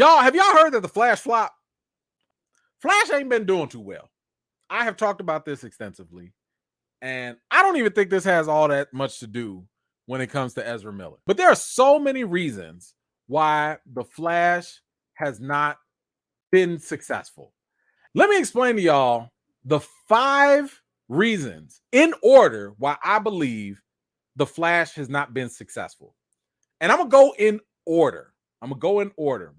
have y'all heard that the Flash flop? Flash ain't been doing too well. I have talked about this extensively, and I don't even think this has all that much to do when it comes to Ezra Miller. But there are so many reasons why the Flash has not been successful. Let me explain to y'all the 5 reasons in order why I believe the Flash has not been successful. And I'm going to go in order.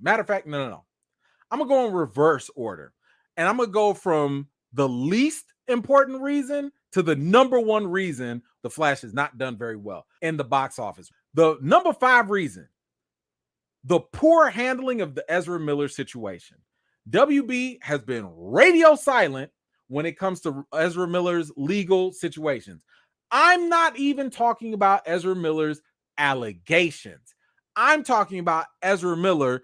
Matter of fact, no. I'm going to go in reverse order. And I'm going to go from the least important reason to the number 1 reason the Flash has not done very well in the box office. The number 5 reason, the poor handling of the Ezra Miller situation. WB has been radio silent when it comes to Ezra Miller's legal situations. I'm not even talking about Ezra Miller's allegations. I'm talking about Ezra Miller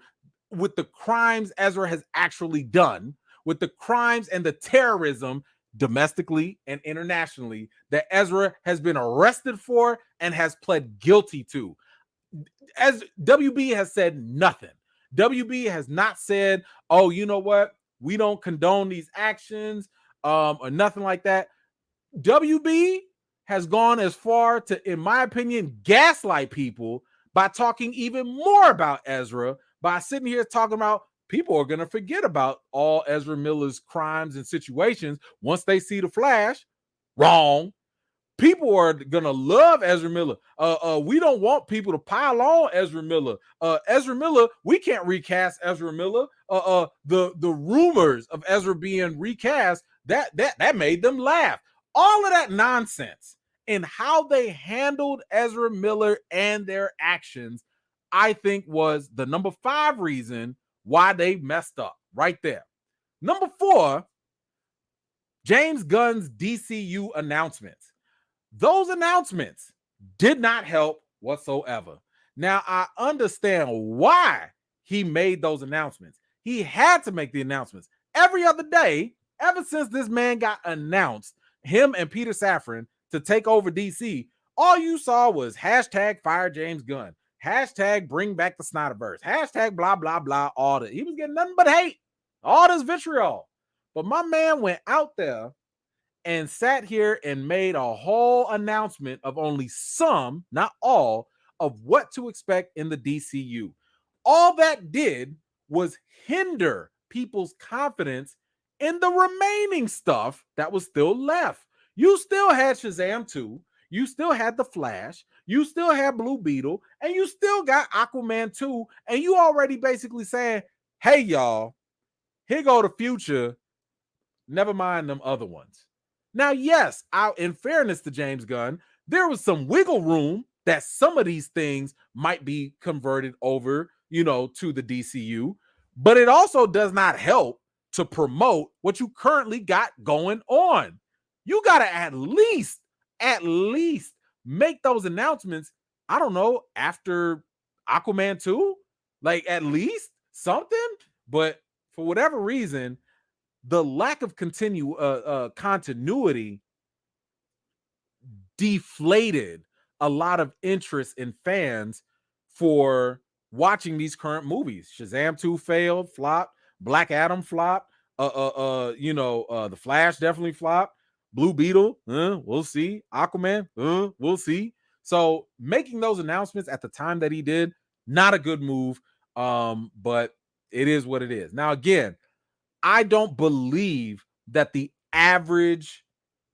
with the crimes Ezra has actually done, with the crimes and the terrorism domestically and internationally that Ezra has been arrested for and has pled guilty to. As WB has said nothing. WB has not said, oh, you know what? We don't condone these actions or nothing like that. WB has gone as far to, in my opinion, gaslight people by talking even more about Ezra, by sitting here talking about people are going to forget about all Ezra Miller's crimes and situations once they see the Flash. Wrong. People are going to love Ezra Miller. We don't want people to pile on Ezra Miller. Ezra Miller, we can't recast Ezra Miller. The rumors of Ezra being recast, that made them laugh. All of that nonsense and how they handled Ezra Miller and their actions, I think was the number 5 reason why they messed up right there. Number 4, James Gunn's DCU announcements. Those announcements did not help whatsoever. Now, I understand why he made those announcements. He had to make the announcements. Every other day, ever since this man got announced, him and Peter Safran to take over DC, all you saw was hashtag fire James Gunn, hashtag bring back the Snyderverse, hashtag blah, blah, blah, all that. He was getting nothing but hate, all this vitriol. But my man went out there and sat here and made a whole announcement of only some, not all, of what to expect in the DCU. All that did was hinder people's confidence in the remaining stuff that was still left. You still had Shazam 2, you still had The Flash, you still had Blue Beetle, and you still got Aquaman 2, and you already basically saying, hey, y'all, here go the future, never mind them other ones. Now, yes, in fairness to James Gunn, there was some wiggle room that some of these things might be converted over, to the DCU, but it also does not help to promote what you currently got going on. You got to at least make those announcements, I don't know, after Aquaman 2, like at least something, but for whatever reason, the lack of continuity deflated a lot of interest in fans for watching these current movies. Shazam 2 failed, flopped. Black Adam flopped. The Flash definitely flopped. Blue Beetle, we'll see. Aquaman, we'll see. So making those announcements at the time that he did, not a good move, but it is what it is. Now, again, I don't believe that the average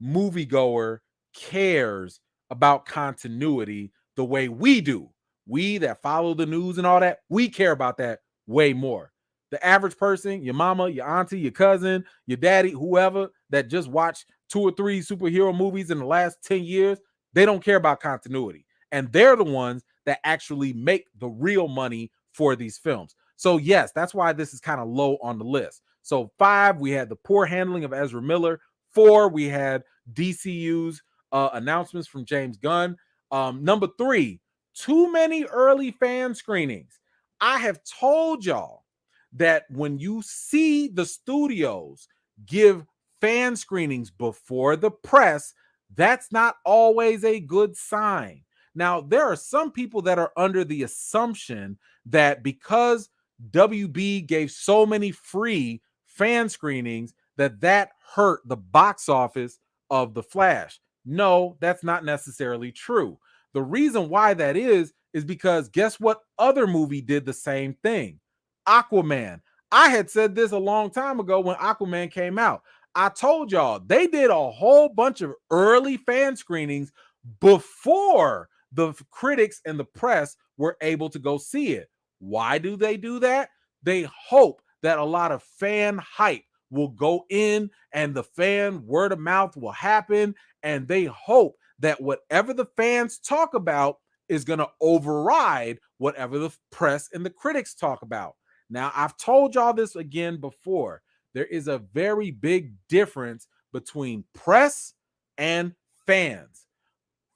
moviegoer cares about continuity the way we do. We that follow the news and all that, we care about that way more. The average person, your mama, your auntie, your cousin, your daddy, whoever that just watched 2 or 3 superhero movies in the last 10 years, they don't care about continuity. And they're the ones that actually make the real money for these films. So yes, that's why this is kind of low on the list. So 5, we had the poor handling of Ezra Miller. 4, we had DCU's announcements from James Gunn. Number 3, too many early fan screenings. I have told y'all that when you see the studios give fan screenings before the press, that's not always a good sign. Now, there are some people that are under the assumption that because WB gave so many free fan screenings that hurt the box office of The Flash. No, that's not necessarily true. The reason why that is because guess what other movie did the same thing? Aquaman. I had said this a long time ago when Aquaman came out. I told y'all they did a whole bunch of early fan screenings before the critics and the press were able to go see it. Why do they do that? They hope that a lot of fan hype will go in and the fan word of mouth will happen. And they hope that whatever the fans talk about is going to override whatever the press and the critics talk about. Now, I've told y'all this again before. There is a very big difference between press and fans.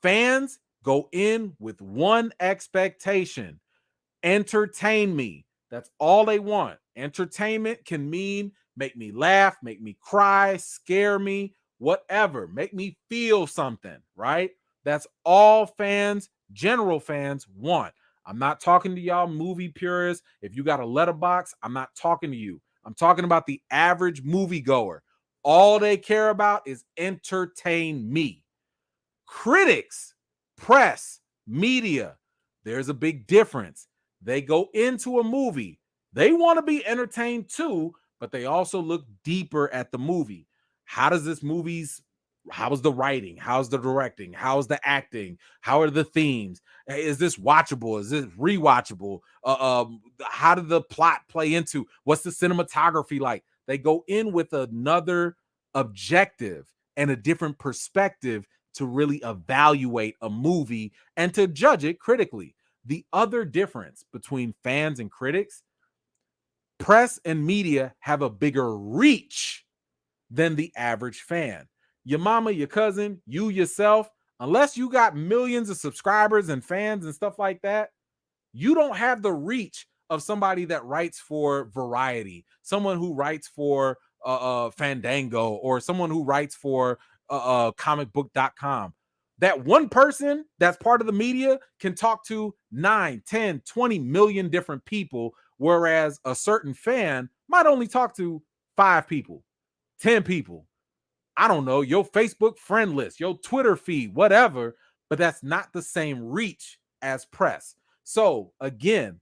Fans go in with one expectation: entertain me. That's all they want. Entertainment can mean make me laugh, make me cry, scare me, whatever. Make me feel something, right? That's all fans, general fans, want. I'm not talking to y'all movie purists. If you got a letterbox, I'm not talking to you. I'm talking about the average moviegoer. All they care about is entertain me. Critics, press, media, there's a big difference. They go into a movie. They want to be entertained too, but they also look deeper at the movie. How is the writing? How's the directing? How's the acting? How are the themes? Is this watchable? Is this rewatchable? How did the plot play into? What's the cinematography like? They go in with another objective and a different perspective to really evaluate a movie and to judge it critically. The other difference between fans and critics, press and media have a bigger reach than the average fan. Your mama, your cousin, you yourself, unless you got millions of subscribers and fans and stuff like that, you don't have the reach of somebody that writes for Variety, someone who writes for Fandango, or someone who writes for comicbook.com. That one person that's part of the media can talk to 9, 10, 20 million different people, whereas a certain fan might only talk to 5 people, 10 people. I don't know, your Facebook friend list, your Twitter feed, whatever, but that's not the same reach as press. So again,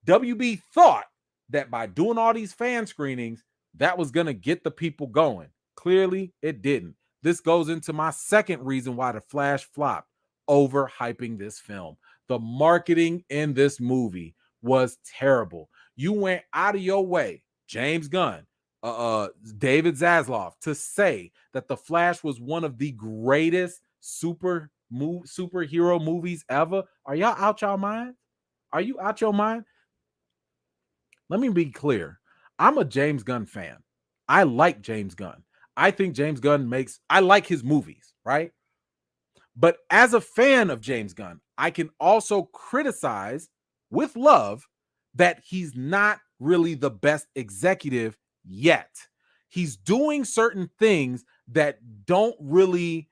WB thought that by doing all these fan screenings, that was going to get the people going. Clearly, it didn't. This goes into my second reason why The Flash flopped: overhyping this film. The marketing in this movie was terrible. You went out of your way, James Gunn, David Zaslav, to say that The Flash was one of the greatest superhero movies ever. Are y'all out your mind? Are you out your mind? Let me be clear. I'm a James Gunn fan. I like James Gunn. I think James Gunn I like his movies, right? But as a fan of James Gunn, I can also criticize with love that he's not really the best executive yet. He's doing certain things that don't really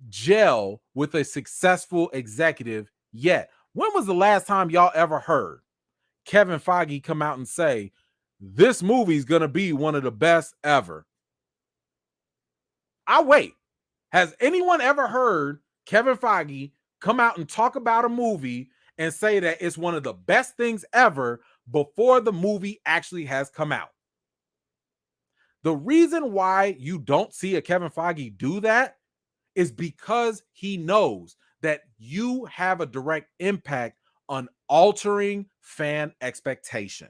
gel with a successful executive yet. When was the last time y'all ever heard Kevin Feige come out and say, this movie is going to be one of the best ever? I'll wait. Has anyone ever heard Kevin Feige come out and talk about a movie and say that it's one of the best things ever before the movie actually has come out? The reason why you don't see a Kevin Feige do that is because he knows that you have a direct impact on altering fan expectation.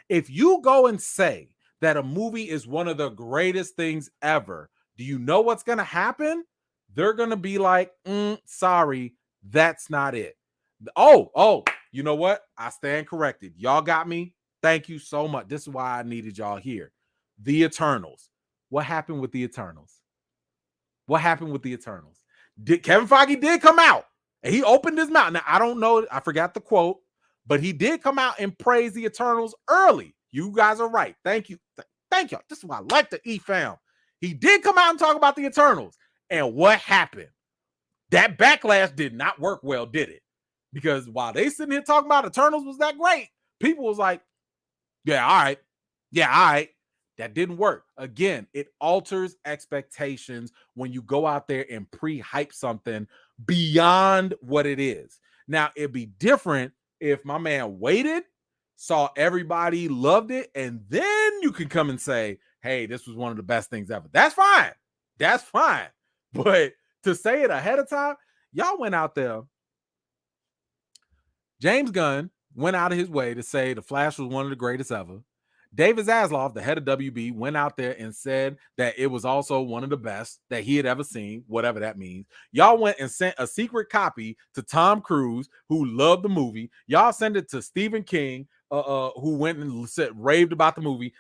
If you go and say that a movie is one of the greatest things ever, do you know what's going to happen? They're going to be like, sorry, that's not it. Oh, you know what? I stand corrected. Y'all got me. Thank you so much. This is why I needed y'all here. The Eternals. What happened with the Eternals? What happened with the Eternals? Kevin Feige did come out and he opened his mouth. Now, I don't know. I forgot the quote, but he did come out and praise the Eternals early. You guys are right. Thank you. Thank you. This is why I like the E-Fam. He did come out and talk about the Eternals. And what happened? That backlash did not work well, did it? Because while they sitting here talking about Eternals was that great, people was like, Yeah, all right. Yeah, all right. That didn't work. Again, it alters expectations when you go out there and pre-hype something beyond what it is. Now, it'd be different if my man waited, saw everybody loved it, and then you can come and say, hey, this was one of the best things ever. That's fine. That's fine. But to say it ahead of time, y'all went out there. James Gunn went out of his way to say The Flash was one of the greatest ever. David Zaslav, the head of WB, went out there and said that it was also one of the best that he had ever seen, whatever that means. Y'all went and sent a secret copy to Tom Cruise, who loved the movie. Y'all sent it to Stephen King, who went and raved about the movie.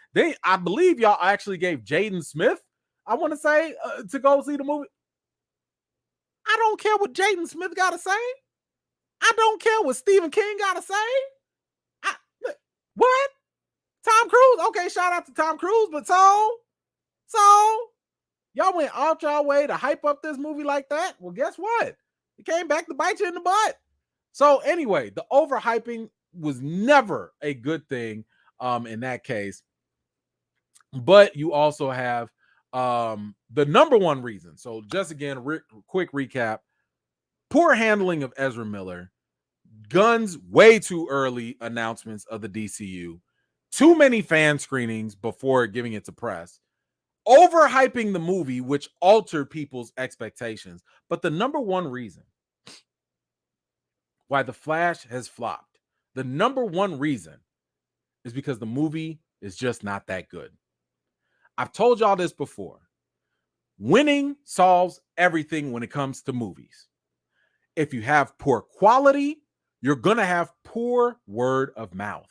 I believe y'all actually gave Jaden Smith, I want to say, to go see the movie. I don't care what Jaden Smith got to say. I don't care what Stephen King got to say. What? Tom Cruise? Okay, shout out to Tom Cruise, but so y'all went out y'all way to hype up this movie like that? Well, guess what? It came back to bite you in the butt. So anyway, the overhyping was never a good thing in that case. But you also have the number one reason. So just again, quick recap. Poor handling of Ezra Miller. Gunn's way too early announcements of the DCU. Too many fan screenings before giving it to press. Overhyping the movie, which altered people's expectations. But the number one reason why The Flash has flopped, the number one reason is because the movie is just not that good. I've told y'all this before. Winning solves everything when it comes to movies. If you have poor quality, you're going to have poor word of mouth.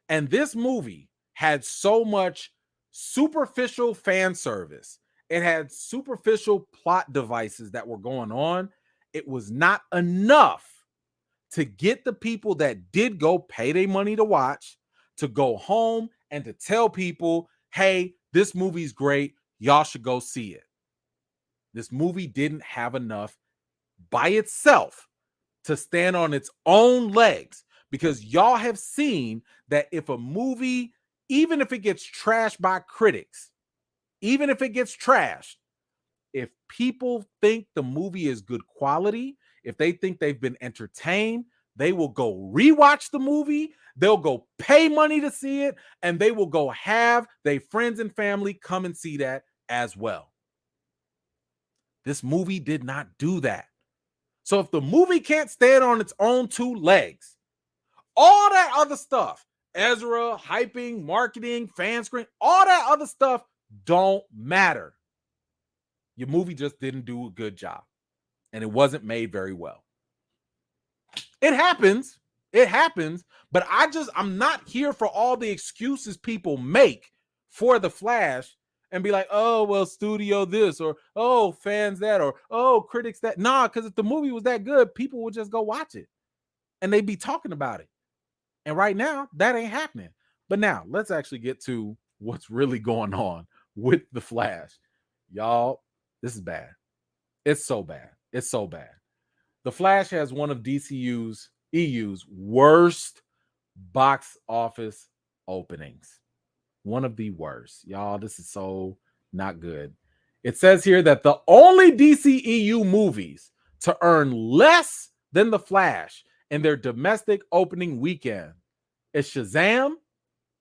And this movie had so much superficial fan service. It had superficial plot devices that were going on. It was not enough to get the people that did go pay their money to watch to go home and to tell people, hey, this movie's great. Y'all should go see it. This movie didn't have enough by itself to stand on its own legs, because y'all have seen that if a movie, even if it gets trashed by critics, even if it gets trashed, if people think the movie is good quality, if they think they've been entertained, they will go rewatch the movie, they'll go pay money to see it, and they will go have their friends and family come and see that as well. This movie did not do that. So if the movie can't stand on its own two legs, all that other stuff, Ezra, hyping, marketing, fan screen, all that other stuff don't matter. Your movie just didn't do a good job, and it wasn't made very well. It happens. It happens. But I'm not here for all the excuses people make for The Flash and be like, oh, well, studio this, or oh, fans that, or oh, critics that. Nah, because if the movie was that good, people would just go watch it and they'd be talking about it. And right now, that ain't happening. But now, let's actually get to what's really going on with The Flash. Y'all, this is bad. It's so bad. It's so bad. The Flash has one of EU's worst box office openings. One of the worst. Y'all, this is so not good. It says here that the only DCEU movies to earn less than The Flash in their domestic opening weekend is Shazam,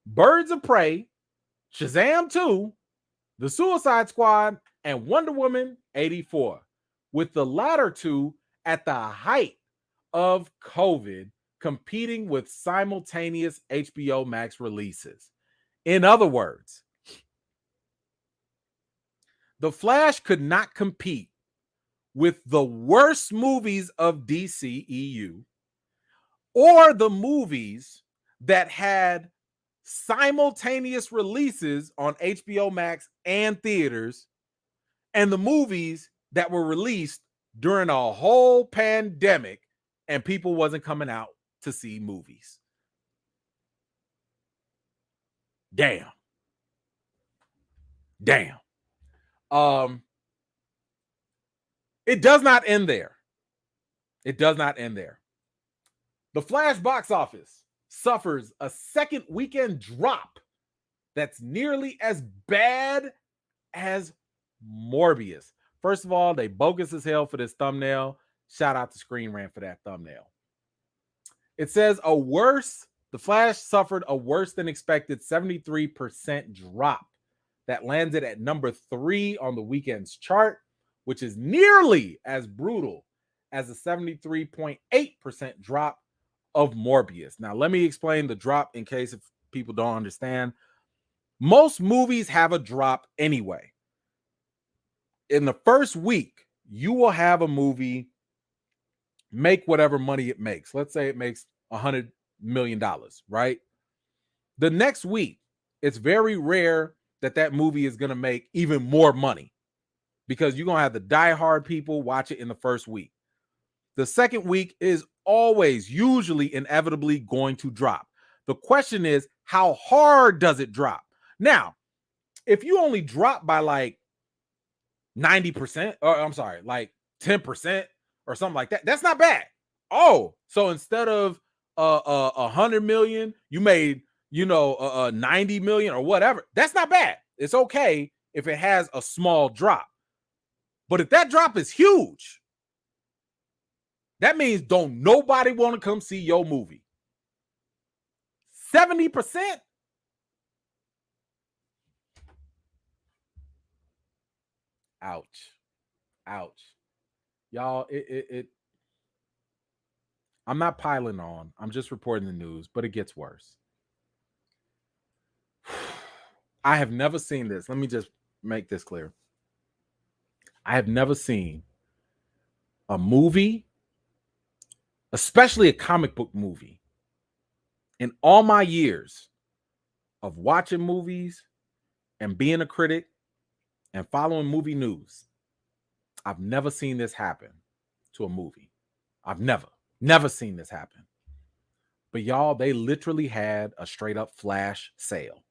Birds of Prey, Shazam 2, The Suicide Squad, and Wonder Woman 84, with the latter two at the height of COVID competing with simultaneous HBO Max releases. In other words, The Flash could not compete with the worst movies of DCEU or the movies that had simultaneous releases on HBO Max and theaters, and the movies that were released during a whole pandemic and people wasn't coming out to see movies. Damn. It does not end there. It does not end there. The Flash box office suffers a second weekend drop that's nearly as bad as Morbius. First of all, they bogus as hell for this thumbnail. Shout out to Screen Rant for that thumbnail. It says The Flash suffered a worse than expected 73% drop that landed at number 3 on the weekend's chart, which is nearly as brutal as a 73.8% drop of Morbius. Now, let me explain the drop in case if people don't understand. Most movies have a drop anyway. In the first week, you will have a movie make whatever money it makes. Let's say it makes $100 million, right? The next week, it's very rare that movie is going to make even more money because you're going to have the diehard people watch it in the first week. The second week is always, usually, inevitably going to drop. The question is, how hard does it drop? Now, if you only drop by like 90%, or I'm sorry, like 10% or something like that, that's not bad. Oh, so instead of 100 million, you made 90 million or whatever. That's not bad. It's okay if it has a small drop. But if that drop is huge, that means don't nobody want to come see your movie. 70%? Ouch. Ouch. Y'all, I'm not piling on. I'm just reporting the news, but it gets worse. I have never seen this. Let me just make this clear. I have never seen a movie, especially a comic book movie, in all my years of watching movies and being a critic and following movie news. I've never seen this happen to a movie. I've never seen this happen. But y'all, they literally had a straight up flash sale.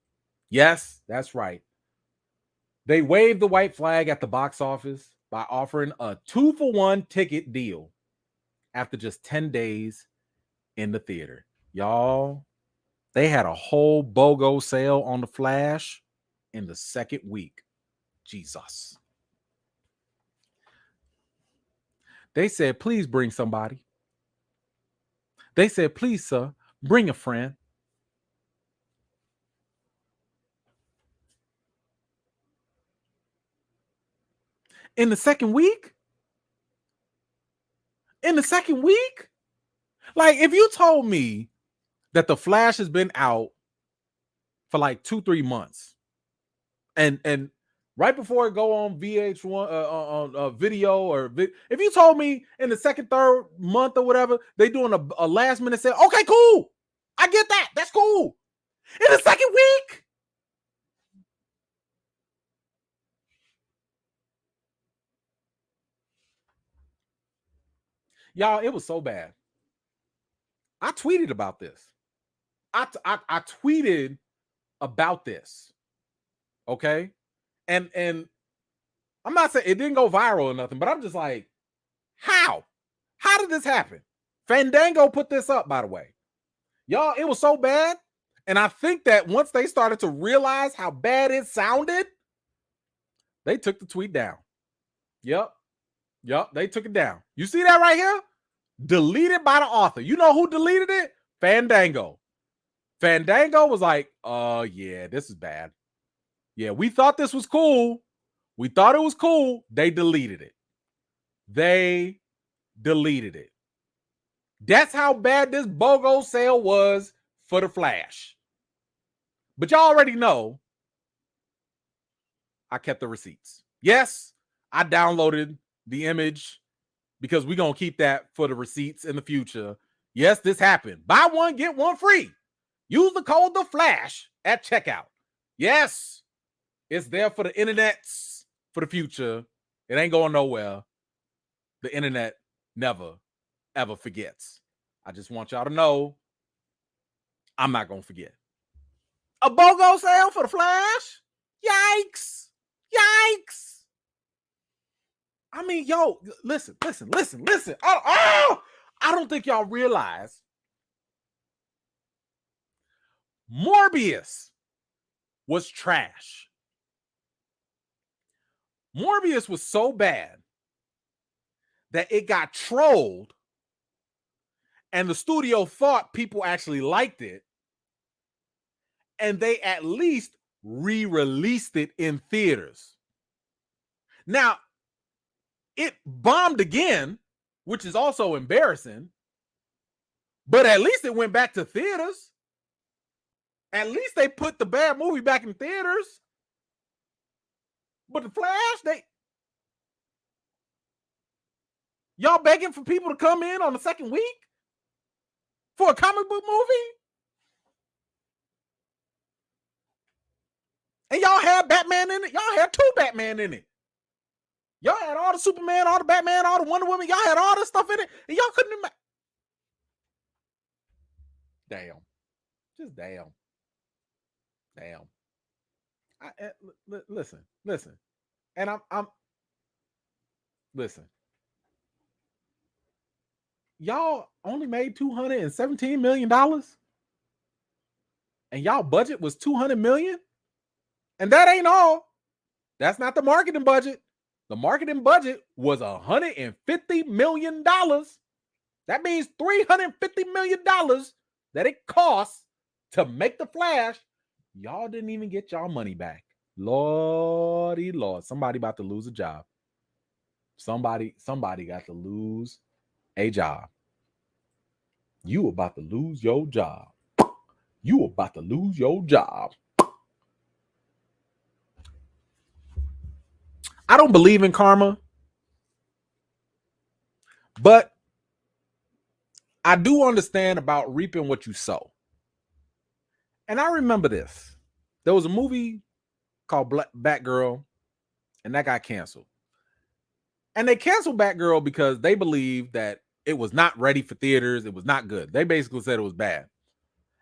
Yes, that's right. They waved the white flag at the box office by offering a 2-for-1 ticket deal after just 10 days in the theater. Y'all, they had a whole BOGO sale on the Flash in the second week. Jesus. They said, please bring somebody. They said, please, sir, bring a friend. In the second week? In the second week? Like, if you told me that the Flash has been out for like 2-3 months, and right before it go on VH1 on video, or if you told me in the second, third month or whatever, they doing a last minute sale, okay, cool. I get that. That's cool. In the second week? Y'all, it was so bad. I tweeted about this. I tweeted about this. Okay. And I'm not saying it didn't go viral or nothing, but I'm just like, how did this happen? Fandango put this up, by the way. Y'all, it was so bad. And I think that once they started to realize how bad it sounded, they took the tweet down. Yep, they took it down. You see that right here? Deleted by the author. You know who deleted it? Fandango. Fandango was like, yeah, this is bad. Yeah, we thought this was cool. We thought it was cool. They deleted it. That's how bad this BOGO sale was for the Flash. But y'all already know I kept the receipts. Yes, I downloaded the image because we're going to keep that for the receipts in the future. Yes, this happened. Buy one, get one free. Use the code The Flash at checkout. Yes, it's there for the internets for the future. It ain't going nowhere. The internet never, ever forgets. I just want y'all to know I'm not going to forget. A BOGO sale for the Flash? Yikes. I mean, yo, listen. I don't think y'all realize Morbius was trash. Morbius was so bad that it got trolled, and the studio thought people actually liked it, and they at least re-released it in theaters. Now, it bombed again, which is also embarrassing, but at least it went back to theaters. At least they put the bad movie back in theaters. But the Flash, y'all begging for people to come in on the second week for a comic book movie? And y'all had Batman in it. Y'all had 2 Batman in it. Y'all had all the Superman, all the Batman, all the Wonder Woman. Y'all had all this stuff in it, and y'all couldn't. Damn. Just damn. Damn. Listen. And I'm listen. Y'all only made $217 million, and y'all budget was $200 million, and that ain't all. That's not the marketing budget. The marketing budget was $150 million. That means $350 million that it costs to make the Flash. Y'all didn't even get y'all money back. Lordy Lord. Somebody about to lose a job. Somebody got to lose a job. You about to lose your job. You about to lose your job. I don't believe in karma, but I do understand about reaping what you sow. And I remember this. There was a movie called Batgirl, and that got canceled. And they canceled Batgirl because they believed that it was not ready for theaters. It was not good. They basically said it was bad.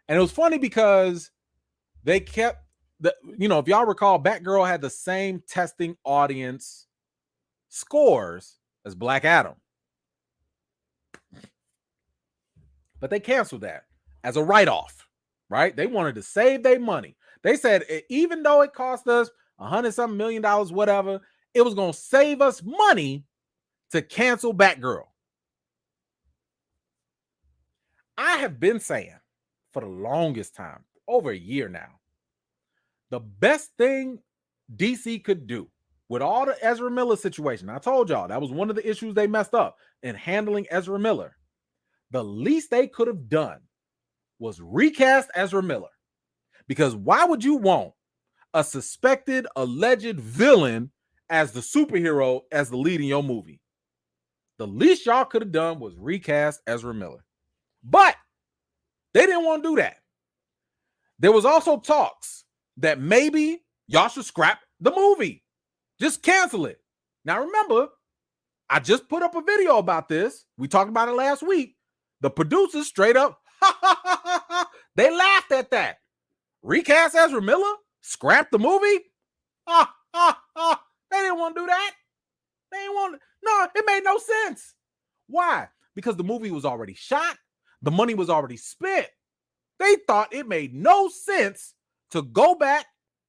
And it was funny because they kept if y'all recall, Batgirl had the same testing audience scores as Black Adam. But they canceled that as a write-off, right? They wanted to save their money. They said, even though it cost us $100-something million, whatever, it was going to save us money to cancel Batgirl. I have been saying for the longest time, over a year now, the best thing DC could do with all the Ezra Miller situation, I told y'all that was one of the issues they messed up in handling Ezra Miller. The least they could have done was recast Ezra Miller. Because why would you want a suspected, alleged villain as the superhero as the lead in your movie? The least y'all could have done was recast Ezra Miller. But they didn't want to do that. There was also talks that maybe y'all should scrap the movie. Just cancel it. Now remember, I just put up a video about this. We talked about it last week. The producers straight up, they laughed at that. Recast Ezra Miller? Scrap the movie? They didn't want to do that. They didn't want to. No, it made no sense. Why? Because the movie was already shot. The money was already spent. They thought it made no sense to go back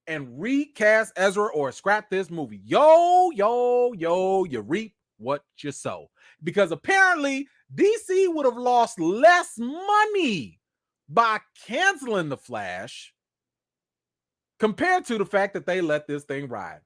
and recast Ezra or scrap this movie. You reap what you sow. Because apparently DC would have lost less money by canceling The Flash compared to the fact that they let this thing ride.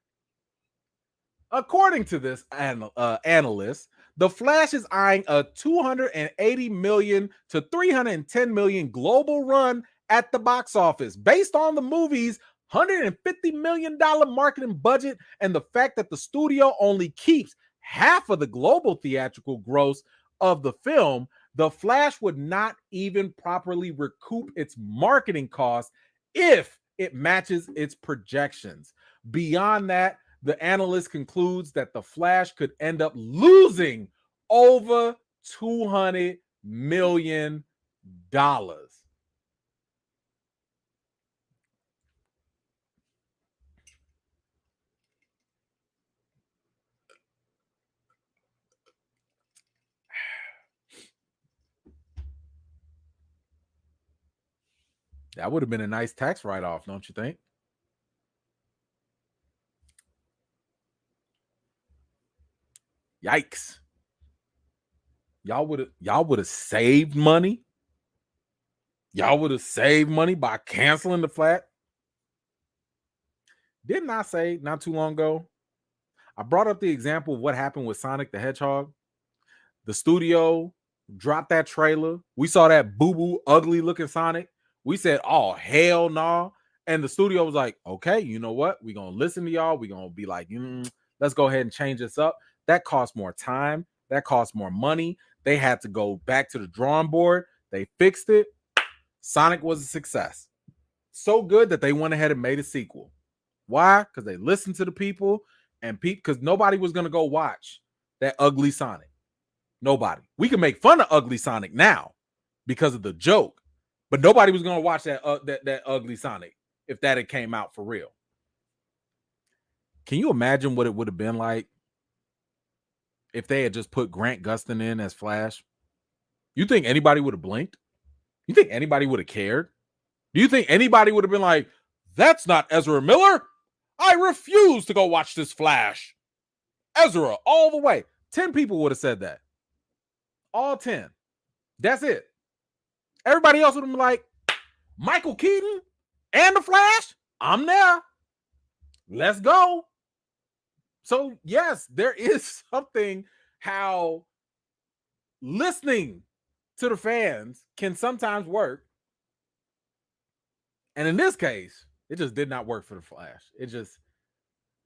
According to this analyst, The Flash is eyeing a $280 million to $310 million global run at the box office based on the movie's $150 million marketing budget and the fact that the studio only keeps half of the global theatrical gross of the film. The Flash would not even properly recoup its marketing costs if it matches its projections. Beyond that, the analyst concludes that The Flash could end up losing over $200 million. That would have been a nice tax write-off, don't you think? Yikes. Y'all would have saved money. Y'all would have saved money by canceling the Flash. Didn't I say not too long ago? I brought up the example of what happened with Sonic the Hedgehog. The studio dropped that trailer. We saw that boo-boo, ugly-looking Sonic. We said, oh, hell no. Nah. And the studio was like, okay, you know what? We're going to listen to y'all. We're going to be like, let's go ahead and change this up. That costs more time. That costs more money. They had to go back to the drawing board. They fixed it. Sonic was a success. So good that they went ahead and made a sequel. Why? Because they listened to the people, and because nobody was going to go watch that ugly Sonic. Nobody. We can make fun of ugly Sonic now because of the joke, but nobody was going to watch that ugly Sonic if that had came out for real. Can you imagine what it would have been like if they had just put Grant Gustin in as Flash? You think anybody would have blinked? You think anybody would have cared? Do you think anybody would have been like, that's not Ezra Miller? I refuse to go watch this Flash. Ezra, all the way. 10 people would have said that. All 10. That's it. Everybody else would have been like, Michael Keaton and the Flash? I'm there. Let's go. So, yes, there is something how listening to the fans can sometimes work. And in this case, it just did not work for the Flash.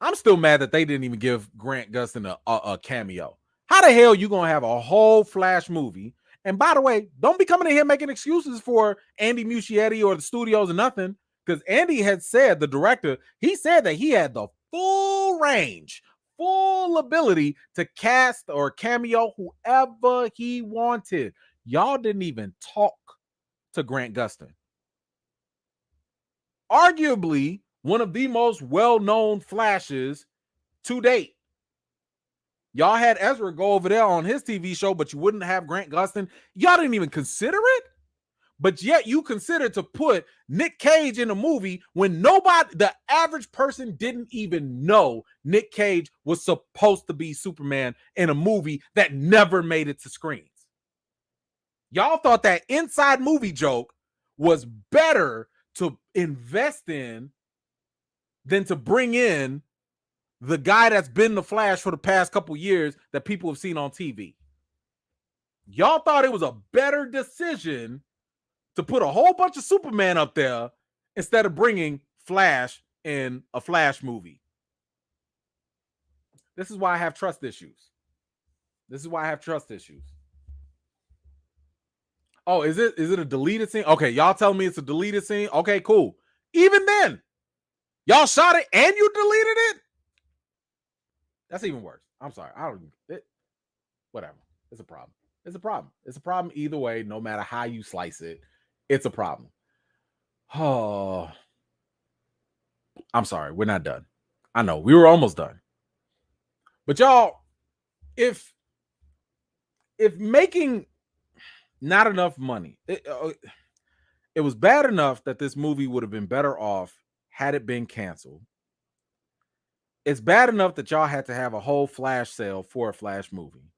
I'm still mad that they didn't even give Grant Gustin a cameo. How the hell you gonna have a whole Flash movie? And by the way, don't be coming in here making excuses for Andy Muschietti or the studios or nothing, because Andy had said, the director, he said that he had the full range, full ability to cast or cameo whoever he wanted. Y'all didn't even talk to Grant Gustin. Arguably one of the most well-known Flashes to date. Y'all had Ezra go over there on his TV show, but you wouldn't have Grant Gustin. Y'all didn't even consider it, but yet you considered to put Nick Cage in a movie when the average person didn't even know Nick Cage was supposed to be Superman in a movie that never made it to screens. Y'all thought that inside movie joke was better to invest in than to bring in the guy that's been the Flash for the past couple years that people have seen on TV. Y'all thought it was a better decision to put a whole bunch of Superman up there instead of bringing Flash in a Flash movie. This is why I have trust issues. Oh, is it a deleted scene? Okay, y'all telling me it's a deleted scene? Okay, cool. Even then, y'all shot it and you deleted it? That's even worse. I'm sorry. Whatever. It's a problem. It's a problem either way, no matter how you slice it. It's a problem. Oh, I'm sorry. We're not done. I know. We were almost done. But y'all, if making not enough money, it was bad enough that this movie would have been better off had it been canceled. It's bad enough that y'all had to have a whole Flash sale for a Flash movie.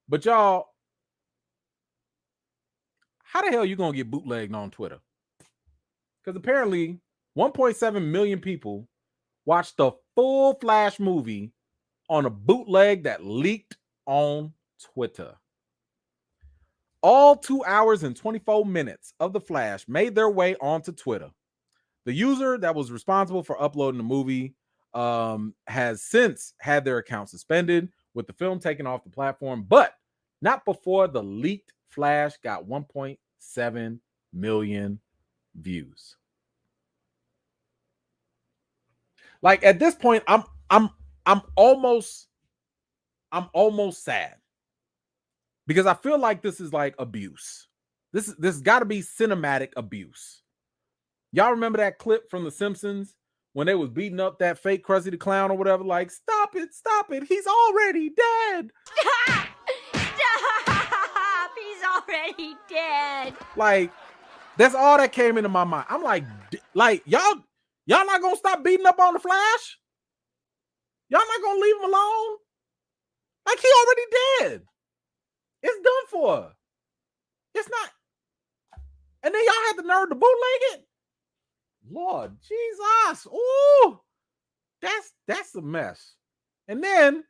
But y'all, how the hell are you going to get bootlegged on Twitter? Because apparently 1.7 million people watched the full Flash movie on a bootleg that leaked on Twitter. All 2 hours and 24 minutes of the Flash made their way onto Twitter. The user that was responsible for uploading the movie has since had their account suspended, with the film taken off the platform, but not before the leaked Flash got 1.7 million views. Like at this point, I'm almost sad because I feel like this is like abuse. This got to be cinematic abuse. Y'all remember that clip from The Simpsons when they was beating up that fake Krusty the Clown or whatever? Like, stop it. He's already dead. Stop. He's already dead. Like, That's all that came into my mind. I'm like y'all not gonna stop beating up on the Flash? Y'all not gonna leave him alone? Like, he already dead. It's done for. It's not. And then y'all had the nerve to bootleg it? Lord Jesus. Ooh. That's a mess. And then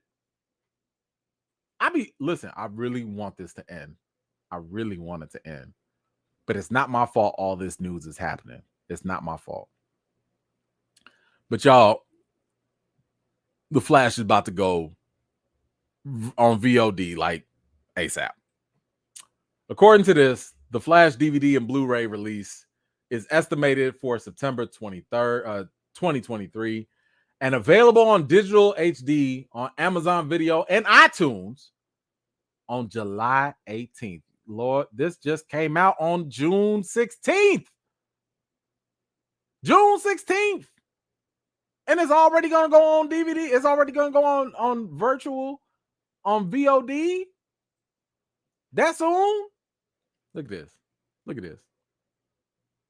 listen, I really want this to end. I really want it to end. But it's not my fault all this news is happening. It's not my fault. But y'all, The Flash is about to go on VOD like ASAP. According to this, The Flash DVD and Blu-ray release is estimated for September 23rd, 2023, and available on digital HD on Amazon Video and iTunes on July 18th. Lord, this just came out on June 16th. June 16th. And it's already going to go on DVD. It's already going to go on virtual, on VOD. That soon? Look at this. Look at this.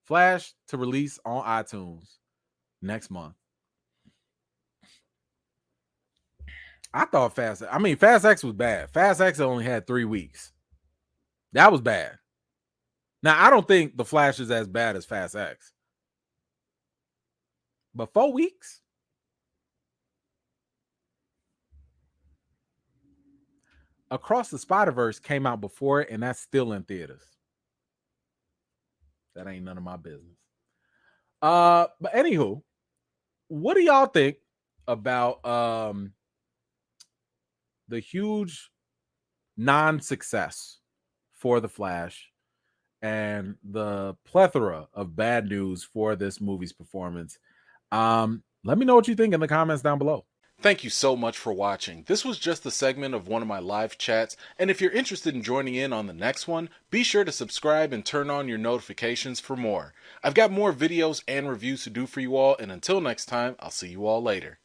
Flash to release on iTunes next month. I thought Fast X was bad. Fast X only had 3 weeks. That was bad. Now, I don't think The Flash is as bad as Fast X. But 4 weeks? Across the Spider-Verse came out before it, and that's still in theaters. That ain't none of my business. But anywho, what do y'all think about the huge non-success for The Flash and the plethora of bad news for this movie's performance? Let me know what you think in the comments down below. Thank you so much for watching. This was just a segment of one of my live chats, and if you're interested in joining in on the next one, be sure to subscribe and turn on your notifications for more. I've got more videos and reviews to do for you all, and until next time, I'll see you all later.